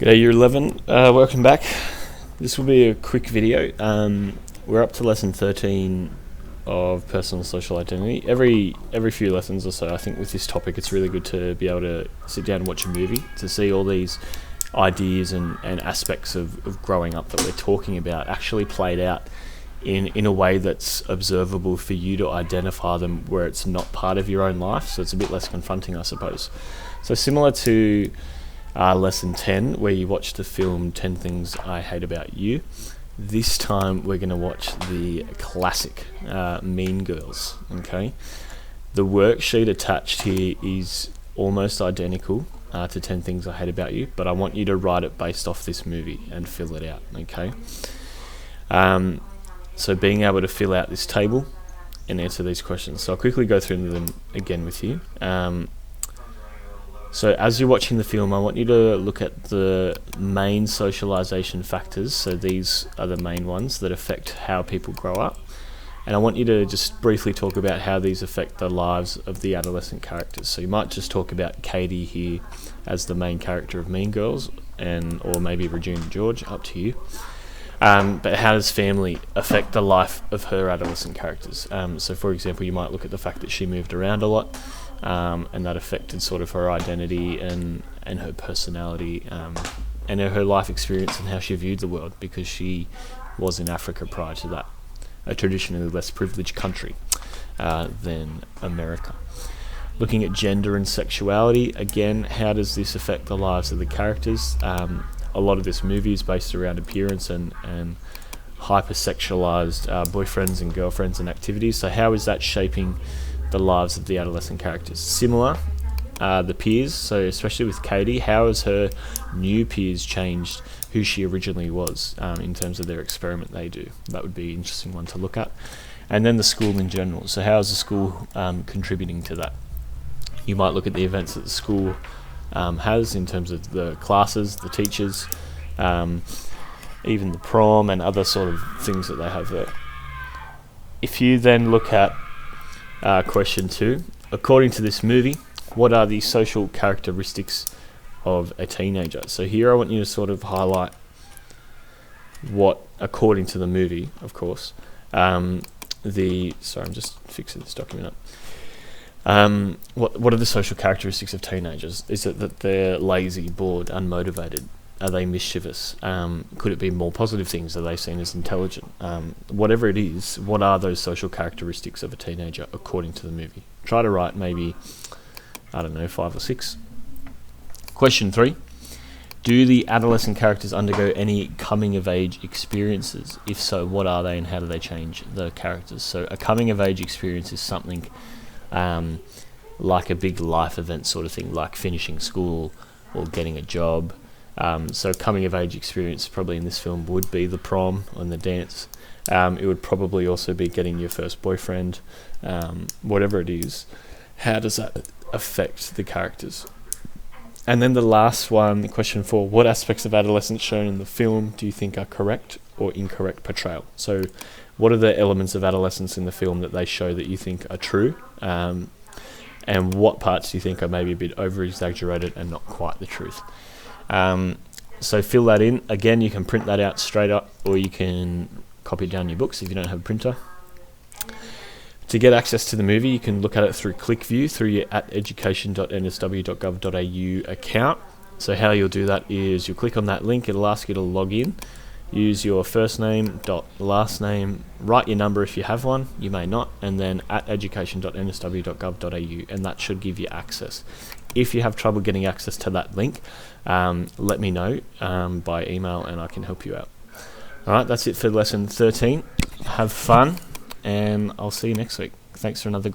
G'day Year 11, welcome back. This will be a quick video. We're up to lesson 13 of personal social identity. Every few lessons or so, I think with this topic it's really good to be able to sit down and watch a movie to see all these ideas and aspects of growing up that we're talking about actually played out in a way that's observable for you to identify them where it's not part of your own life, so it's a bit less confronting, I suppose. So similar to lesson 10, where you watch the film 10 Things I Hate About You, this time we're going to watch the classic Mean Girls. Okay, the worksheet attached here is almost identical to 10 Things I Hate About You, but I want you to write it based off this movie and fill it out. Okay, so being able to fill out this table and answer these questions. So I'll quickly go through them again with you. So as you're watching the film, I want you to look at the main socialization factors. So these are the main ones that affect how people grow up. And I want you to just briefly talk about how these affect the lives of the adolescent characters. So you might just talk about Katie here as the main character of Mean Girls, or maybe Regina George, up to you. But how does family affect the life of her adolescent characters? So for example, you might look at the fact that she moved around a lot, and that affected sort of her identity and her personality, and her life experience and how she viewed the world, because she was in Africa prior to that, a traditionally less privileged country than America. Looking at gender and sexuality, again, how does this affect the lives of the characters? A lot of this movie is based around appearance and hypersexualized boyfriends and girlfriends and activities. So how is that shaping the lives of the adolescent characters? Similar, the peers, so especially with Katie, how has her new peers changed who she originally was in terms of their experiment they do? That would be an interesting one to look at. And then the school in general, so how is the school contributing to that? You might look at the events that the school has in terms of the classes, the teachers, even the prom and other sort of things that they have there. If you then look at question 2, according to this movie, what are the social characteristics of a teenager? So here I want you to sort of highlight what, according to the movie, of course, sorry, I'm just fixing this document up. What are the social characteristics of teenagers? Is it that they're lazy, bored, unmotivated? Are they mischievous? Could it be more positive things? Are they seen as intelligent? Whatever it is, what are those social characteristics of a teenager according to the movie? Try to write maybe, 5 or 6. Question 3. Do the adolescent characters undergo any coming-of-age experiences? If so, what are they and how do they change the characters? So a coming-of-age experience is something like a big life event sort of thing, like finishing school or getting a job. So coming of age experience probably in this film would be the prom and the dance. It would probably also be getting your first boyfriend, whatever it is. How does that affect the characters? And then the last one, question 4, what aspects of adolescence shown in the film do you think are correct or incorrect portrayal? So what are the elements of adolescence in the film that they show that you think are true? And what parts do you think are maybe a bit over-exaggerated and not quite the truth? So fill that in. Again, you can print that out straight up, or you can copy it down in your books if you don't have a printer. To get access to the movie, you can look at it through ClickView through your education.nsw.gov.au account. So how you'll do that is you'll click on that link, it'll ask you to log in, use your first name, last name, write your number if you have one, you may not, and then education.nsw.gov.au, and that should give you access. If you have trouble getting access to that link, let me know by email and I can help you out. Alright, that's it for lesson 13. Have fun, and I'll see you next week. Thanks for another